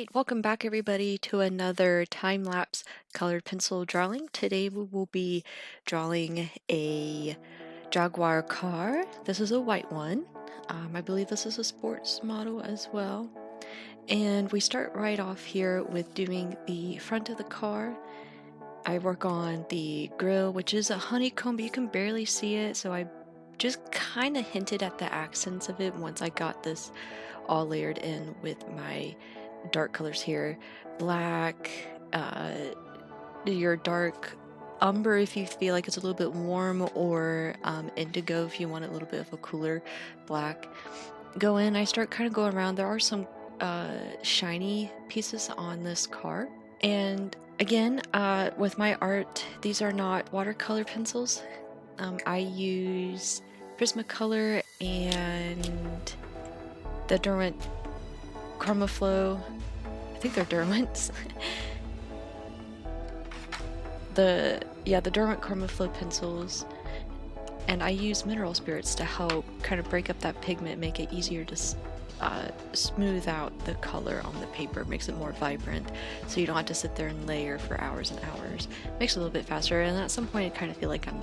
Alright, welcome back everybody to another time-lapse colored pencil drawing. Today we will be drawing a Jaguar car. This is a white one. I believe this is a sports model as well. And we start right off here with doing the front of the car. I work on the grille, which is a honeycomb, but you can barely see it, so I just kind of hinted at the accents of it once I got this all layered in with my dark colors here. Black, your dark umber if you feel like it's a little bit warm, or indigo if you want a little bit of a cooler black. Go in, I start kind of going around. There are some shiny pieces on this car. And again, with my art, these are not watercolor pencils. I use Prismacolor and the Derwent Chromaflow. I think they're Derwents. the Derwent Chromaflow pencils. And I use mineral spirits to help kind of break up that pigment, make it easier to smooth out the color on the paper, makes it more vibrant, so you don't have to sit there and layer for hours and hours. Makes it a little bit faster, and at some point I kind of feel like I'm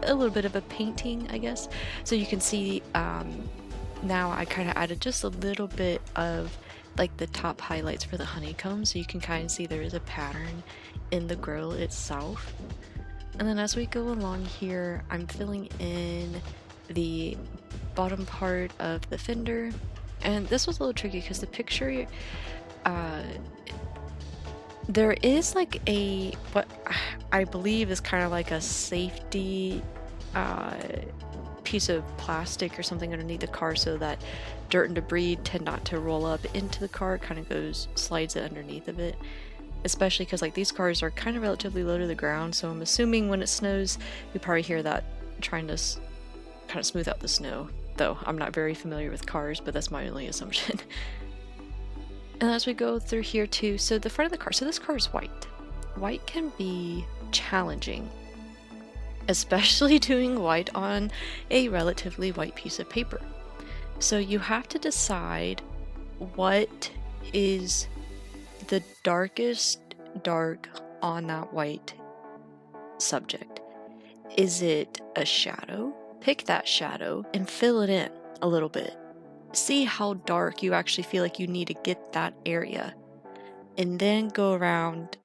a little bit of a painting, I guess. So you can see now I kind of added just a little bit of like the top highlights for the honeycomb, so you can kind of see there is a pattern in the grill itself. And then as we go along here, I'm filling in the bottom part of the fender. And this was a little tricky because the picture, there is like what I believe is kind of like a safety piece of plastic or something underneath the car, so that dirt and debris tend not to roll up into the car. It kind of slides it underneath of it. Especially because like these cars are kind of relatively low to the ground, so I'm assuming when it snows, you probably hear that trying to kind of smooth out the snow. Though I'm not very familiar with cars, but that's my only assumption. And as we go through here too, so the front of the car, so this car is white. White can be challenging, especially doing white on a relatively white piece of paper. So you have to decide what is the darkest dark on that white subject. Is it a shadow? Pick that shadow and fill it in a little bit. See how dark you actually feel like you need to get that area. And then go around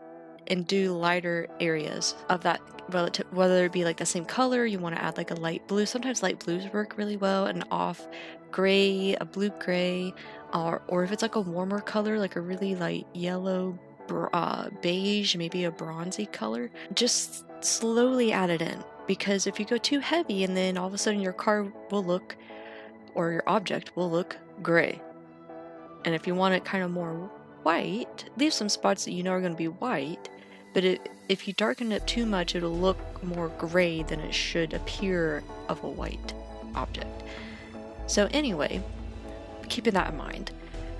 and do lighter areas of that relative, whether it be like the same color, you want to add like a light blue. Sometimes light blues work really well, an off gray, a blue gray, or if it's like a warmer color, like a really light yellow, beige, maybe a bronzy color, just slowly add it in. Because if you go too heavy, and then all of a sudden your car will look, or your object will look gray. And if you want it kind of more white, leave some spots that you know are going to be white, but if you darken it too much, it'll look more gray than it should appear of a white object. So anyway, keeping that in mind.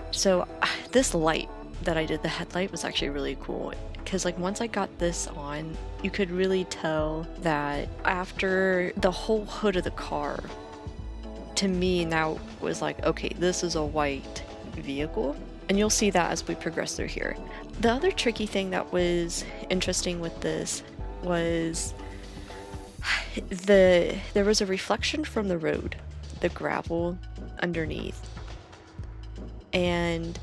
So this light that I did, the headlight, was actually really cool, because like once I got this on, you could really tell that after the whole hood of the car, to me now was like, okay, this is a white vehicle. And you'll see that as we progress through here. The other tricky thing that was interesting with this was there was a reflection from the road, the gravel underneath, and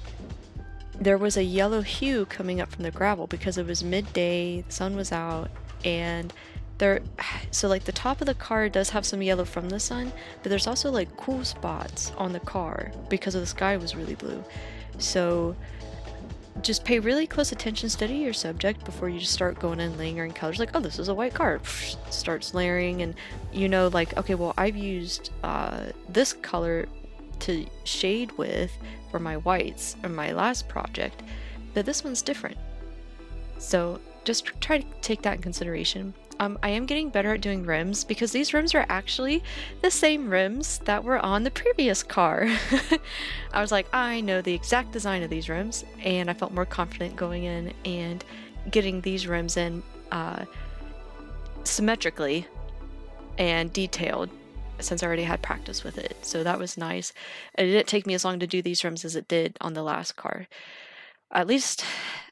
there was a yellow hue coming up from the gravel because it was midday, the sun was out, and so like the top of the car does have some yellow from the sun, but there's also like cool spots on the car because of the sky was really blue. So just pay really close attention, study your subject before you just start going in layering colors. Like, oh, this is a white car, starts layering, and you know, like, okay, well, I've used this color to shade with for my whites in my last project, but this one's different. So just try to take that in consideration. I am getting better at doing rims, because these rims are actually the same rims that were on the previous car. I was like, I know the exact design of these rims, and I felt more confident going in and getting these rims in symmetrically and detailed, since I already had practice with it. So that was nice. It didn't take me as long to do these rims as it did on the last car. At least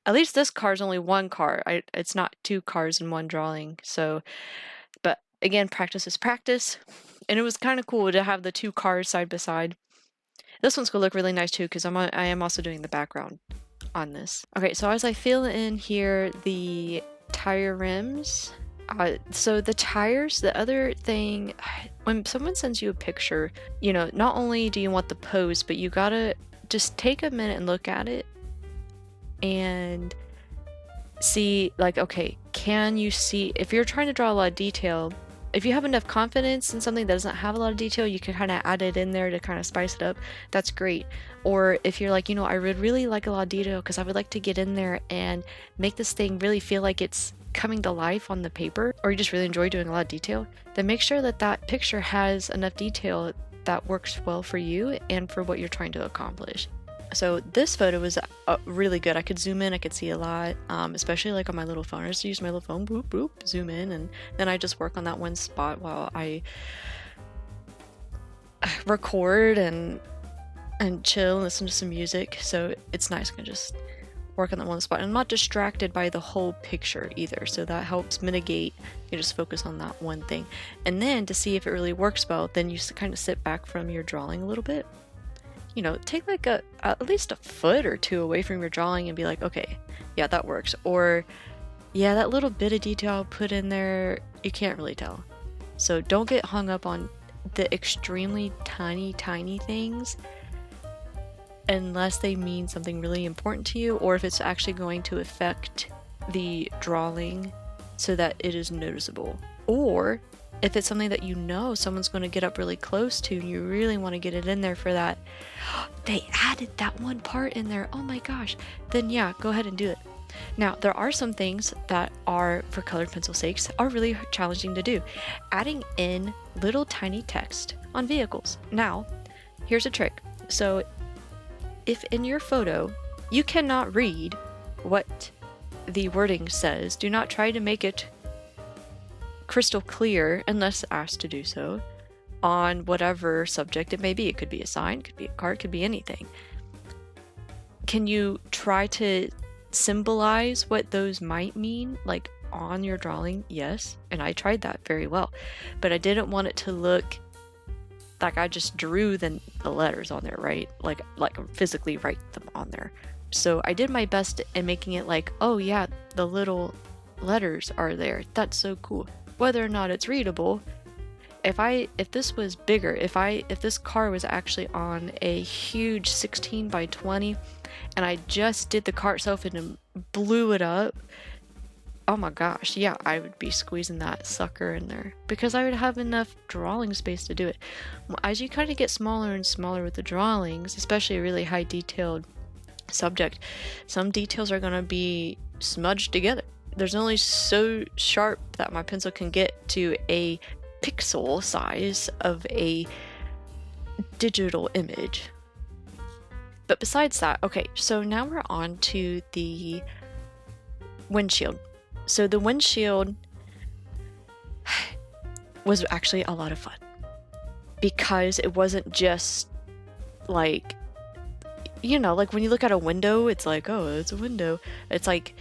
this car is only one car. It's not two cars in one drawing. So, but again, practice is practice. And it was kind of cool to have the two cars side by side. This one's gonna look really nice too, because I am also doing the background on this. Okay, so as I fill in here the tire rims, so the tires, the other thing, when someone sends you a picture, you know, not only do you want the pose, but you gotta just take a minute and look at it and see, like, okay, can you see, if you're trying to draw a lot of detail, if you have enough confidence in something that doesn't have a lot of detail, you can kind of add it in there to kind of spice it up. That's great. Or if you're like, you know, I would really like a lot of detail because I would like to get in there and make this thing really feel like it's coming to life on the paper, or you just really enjoy doing a lot of detail, then make sure that that picture has enough detail that works well for you and for what you're trying to accomplish. So this photo was really good. I could zoom in, I could see a lot, especially like on my little phone. I just use my little phone, boop, boop, zoom in, and then I just work on that one spot while I record and chill and listen to some music. So it's nice. I can just work on that one spot. And I'm not distracted by the whole picture either. So that helps mitigate. You just focus on that one thing. And then to see if it really works well, then you kind of sit back from your drawing a little bit. You know, take like at least a foot or two away from your drawing and be like, okay, yeah, that works. Or, yeah, that little bit of detail I put in there, you can't really tell. So don't get hung up on the extremely tiny things unless they mean something really important to you, or if it's actually going to affect the drawing so that it is noticeable. Or if it's something that you know someone's going to get up really close to and you really want to get it in there for that, they added that one part in there, oh my gosh, then yeah, go ahead and do it. Now, there are some things that are, for colored pencil sakes, are really challenging to do. Adding in little tiny text on vehicles. Now, here's a trick. So if in your photo you cannot read what the wording says, do not try to make it crystal clear unless asked to do so on whatever subject it may be. It could be a sign, it could be a car, it could be anything. Can you try to symbolize what those might mean, like on your drawing? Yes, and I tried that very well, but I didn't want it to look like I just drew the letters on there, right? Like physically write them on there. So I did my best in making it like, oh yeah, the little letters are there. That's so cool. Whether or not it's readable, if this was bigger, if this car was actually on a huge 16 by 20 and I just did the car itself and blew it up, oh my gosh, yeah, I would be squeezing that sucker in there because I would have enough drawing space to do it. As you kind of get smaller and smaller with the drawings, especially a really high detailed subject, some details are going to be smudged together. There's only so sharp that my pencil can get to a pixel size of a digital image. But besides that, okay, so now we're on to the windshield. So the windshield was actually a lot of fun because it wasn't just like, you know, like when you look out a window, it's like, oh, it's a window. It's like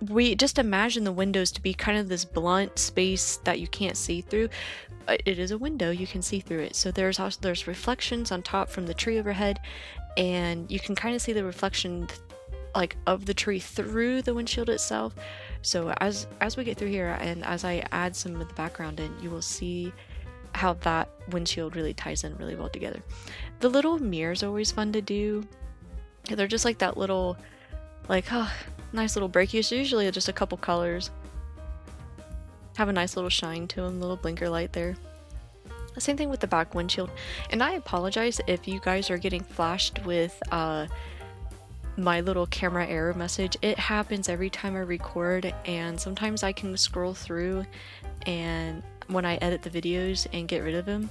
we just imagine the windows to be kind of this blunt space that you can't see through. It is a window, you can see through it. So there's reflections on top from the tree overhead, and you can kind of see the reflection like of the tree through the windshield itself. So as we get through here and as I add some of the background in, you will see how that windshield really ties in really well together. The little mirrors are always fun to do. They're just like that little, like, oh, nice little break. Usually just a couple colors. Have a nice little shine to them, little blinker light there. The same thing with the back windshield. And I apologize if you guys are getting flashed with my little camera error message. It happens every time I record, and sometimes I can scroll through and when I edit the videos and get rid of them,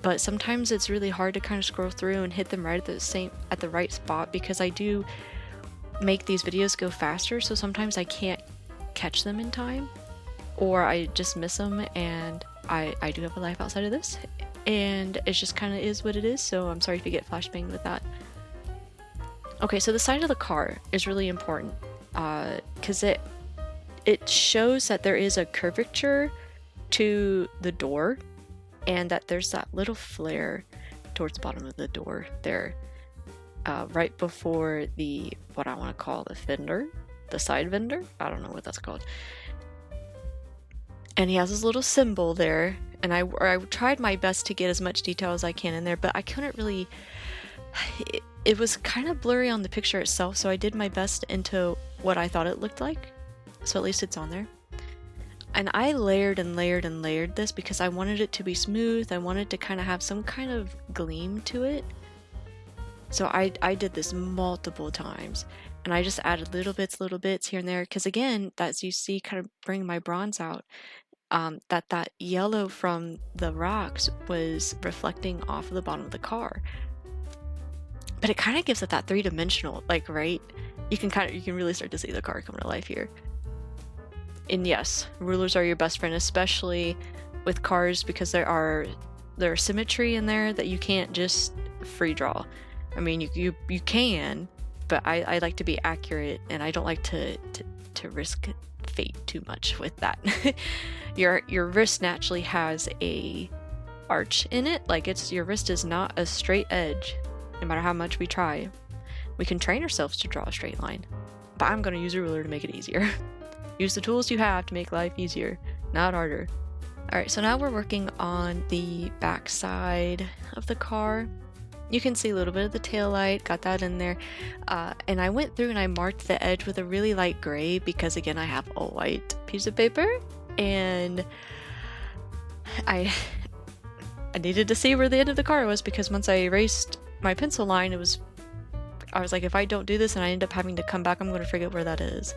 but sometimes it's really hard to kind of scroll through and hit them right at the right spot because I do make these videos go faster, so sometimes I can't catch them in time or I just miss them, and I do have a life outside of this and it just kind of is what it is, so I'm sorry if you get flashbanged with that. Okay, so the side of the car is really important because it shows that there is a curvature to the door and that there's that little flare towards the bottom of the door there, right before the, what I want to call the fender, the side fender. I don't know what that's called. And he has his little symbol there, and I tried my best to get as much detail as I can in there, but I couldn't really. It was kind of blurry on the picture itself, so I did my best into what I thought it looked like. So at least it's on there. And I layered and layered and layered this because I wanted it to be smooth. I wanted to kind of have some kind of gleam to it. So I did this multiple times, and I just added little bits here and there, because again, as you see, kind of bring my bronze out, that yellow from the rocks was reflecting off of the bottom of the car. But it kind of gives it that three-dimensional, like, right? You can really start to see the car come to life here. And yes, rulers are your best friend, especially with cars, because there's symmetry in there that you can't just free draw. I mean, you can, but I like to be accurate, and I don't like to risk fate too much with that. Your wrist naturally has a arch in it, like your wrist is not a straight edge. No matter how much we try, we can train ourselves to draw a straight line, but I'm going to use a ruler to make it easier. Use the tools you have to make life easier, not harder. Alright, so now we're working on the back side of the car. You can see a little bit of the tail light, got that in there. And I went through and I marked the edge with a really light gray because, again, I have a white piece of paper, and I needed to see where the end of the car was, because once I erased my pencil line, I was like, if I don't do this and I end up having to come back, I'm going to forget where that is.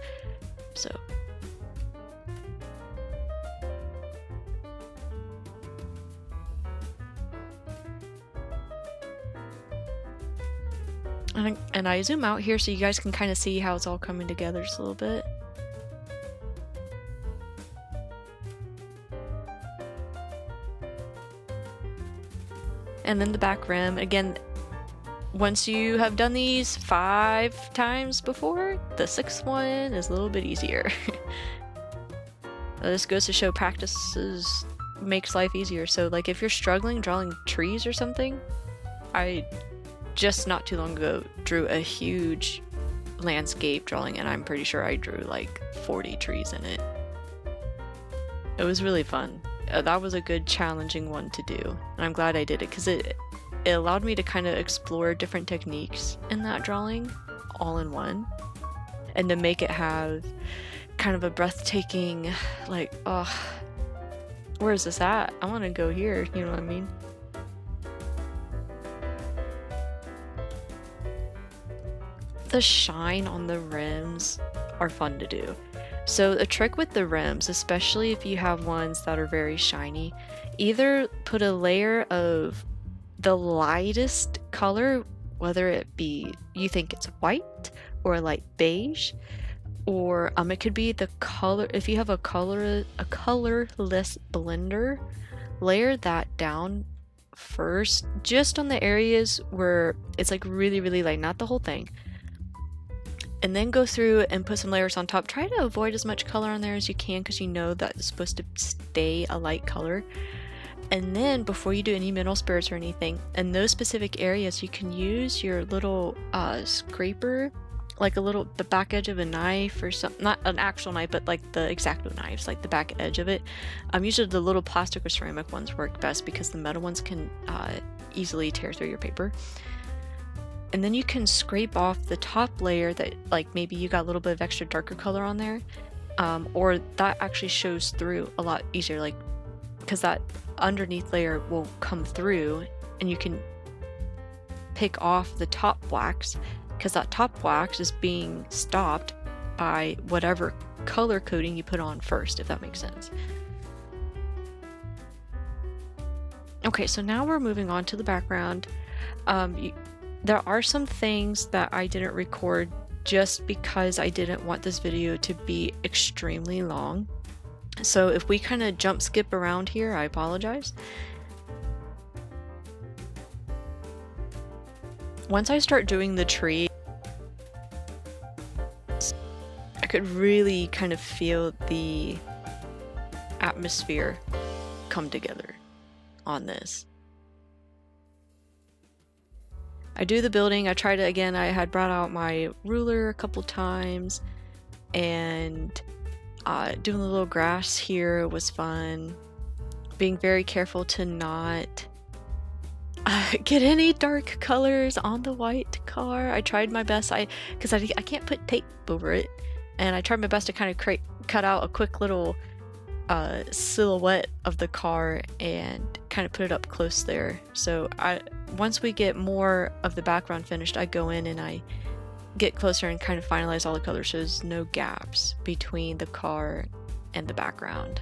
So and I zoom out here so you guys can kind of see how it's all coming together just a little bit. And then the back rim, again, once you have done these 5 times before, the 6th one is a little bit easier. This goes to show practices makes life easier. So like if you're struggling drawing trees or something, I just not too long ago drew a huge landscape drawing, and I'm pretty sure I drew like 40 trees in it. It was really fun. That was a good challenging one to do, and I'm glad I did it because it allowed me to kind of explore different techniques in that drawing all in one, and to make it have kind of a breathtaking, like, oh, where is this at? I want to go here, you know what I mean? The shine on the rims are fun to do. So a trick with the rims, especially if you have ones that are very shiny, either put a layer of the lightest color, whether it be you think it's white or light beige, or it could be the color. If you have a colorless blender, layer that down first, just on the areas where it's like really, really light, not the whole thing. And then go through and put some layers on top. Try to avoid as much color on there as you can, because you know that it's supposed to stay a light color. And then before you do any mineral spirits or anything, in those specific areas, you can use your little scraper, like the back edge of a knife or something, not an actual knife, but like the X-Acto knives, like the back edge of it. Usually the little plastic or ceramic ones work best, because the metal ones can easily tear through your paper. And then you can scrape off the top layer that, like, maybe you got a little bit of extra darker color on there, or that actually shows through a lot easier, like, because that underneath layer will come through, and you can pick off the top wax, because that top wax is being stopped by whatever color coding you put on first, if that makes sense. Okay, so now we're moving on to the background. There are some things that I didn't record just because I didn't want this video to be extremely long. So if we kind of jump skip around here, I apologize. Once I start doing the tree, could really kind of feel the atmosphere come together on this. I do the building. I tried it again. I had brought out my ruler a couple times, and doing the little grass here was fun. Being very careful to not get any dark colors on the white car. I tried my best, because I can't put tape over it, and I tried my best to kind of cut out a quick little silhouette of the car and kind of put it up close there. So once we get more of the background finished, I go in and I get closer and kind of finalize all the colors so there's no gaps between the car and the background.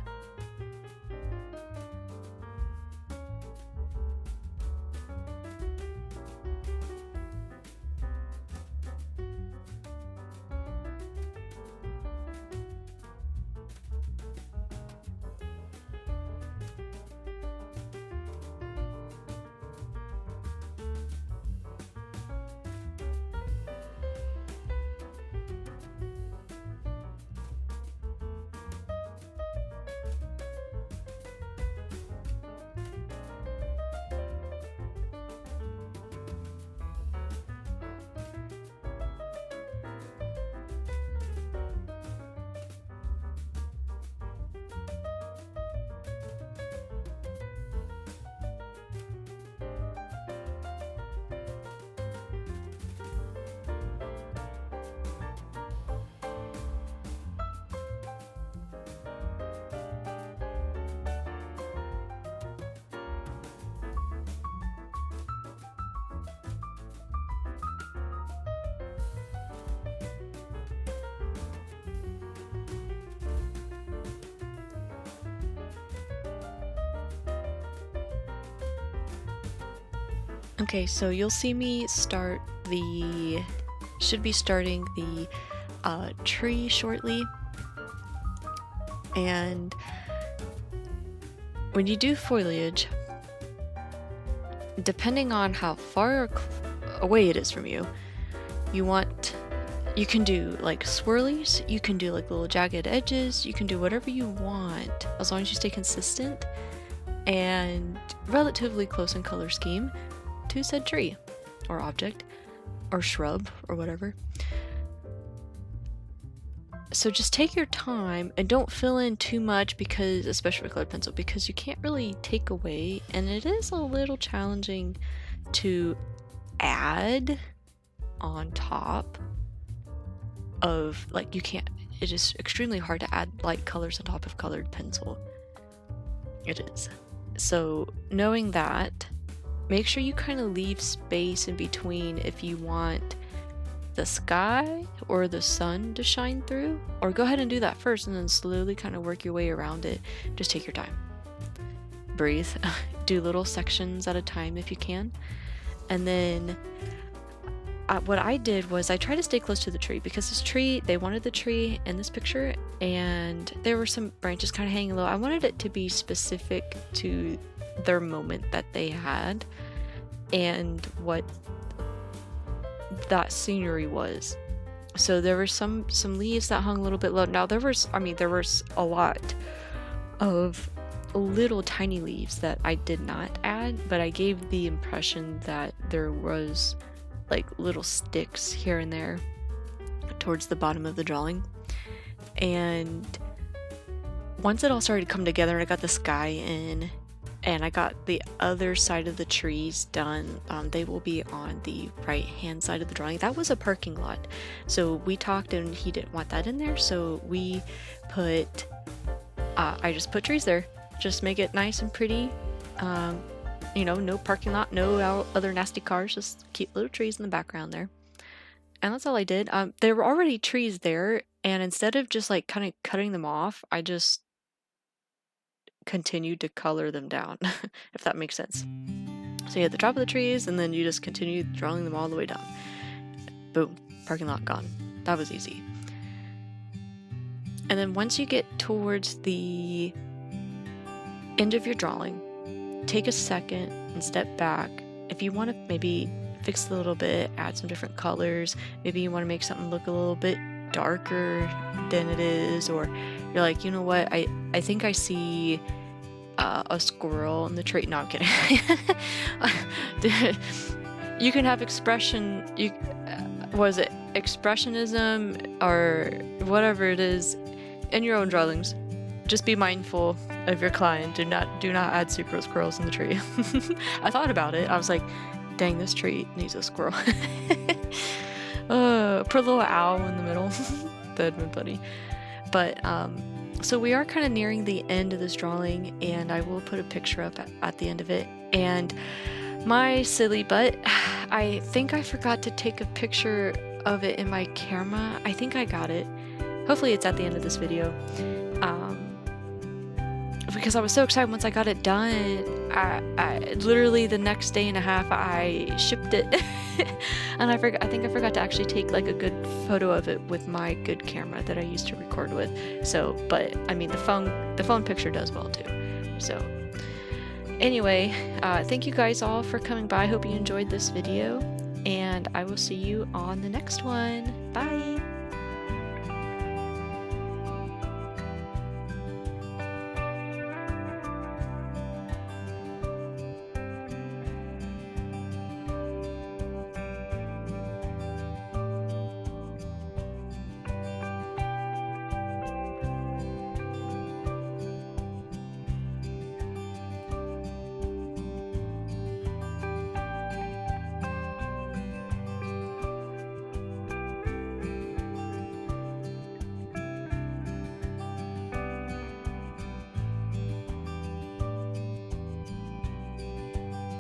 Okay, so you'll see me should be starting the tree shortly. And when you do foliage, depending on how far away it is from you, you can do like swirlies, you can do like little jagged edges, you can do whatever you want as long as you stay consistent and relatively close in color scheme to said tree or object or shrub or whatever. So just take your time and don't fill in too much, because especially with colored pencil, because you can't really take away, and it is a little challenging to add on top of, like, it is extremely hard to add light colors on top of colored pencil. It is. So knowing that, make sure you kind of leave space in between if you want the sky or the sun to shine through, or go ahead and do that first and then slowly kind of work your way around it. Just take your time. Breathe. Do little sections at a time if you can. And then what I did was I tried to stay close to the tree, because this tree, they wanted the tree in this picture and there were some branches kind of hanging low. I wanted it to be specific to their moment that they had and what that scenery was. So there were some leaves that hung a little bit low. Now there was a lot of little tiny leaves that I did not add, but I gave the impression that there was like little sticks here and there towards the bottom of the drawing. And once it all started to come together and I got the sky in and I got the other side of the trees done, they will be on the right hand side of the drawing. That was a parking lot, so we talked and he didn't want that in there, so we put I just put trees there, just make it nice and pretty. No parking lot, no other nasty cars, just keep little trees in the background there. And that's all I did. There were already trees there, and instead of just like kind of cutting them off, I just continued to color them down, if that makes sense. So you had the top of the trees, and then you just continue drawing them all the way down. Boom, parking lot gone. That was easy. And then once you get towards the end of your drawing, take a second and step back. If you want to maybe fix it a little bit, add some different colors, maybe you want to make something look a little bit darker than it is, or you're like, you know what, I think I see a squirrel in the tree. No, I'm kidding. You can have expression, was it expressionism or whatever it is in your own drawings. Just be mindful of your client. Do not add super squirrels in the tree. I thought about it. I was like, dang, this tree needs a squirrel. Put a little owl in the middle. That'd been funny. But so we are kind of nearing the end of this drawing, and I will put a picture up at the end of it. And my silly butt, I think I forgot to take a picture of it in my camera. I think I got it. Hopefully it's at the end of this video. Because I was so excited once I got it done. I literally the next day and a half I shipped it. And I think I forgot to actually take like a good photo of it with my good camera that I used to record with. So, but I mean the phone picture does well too. So anyway, thank you guys all for coming by. I hope you enjoyed this video, and I will see you on the next one. Bye!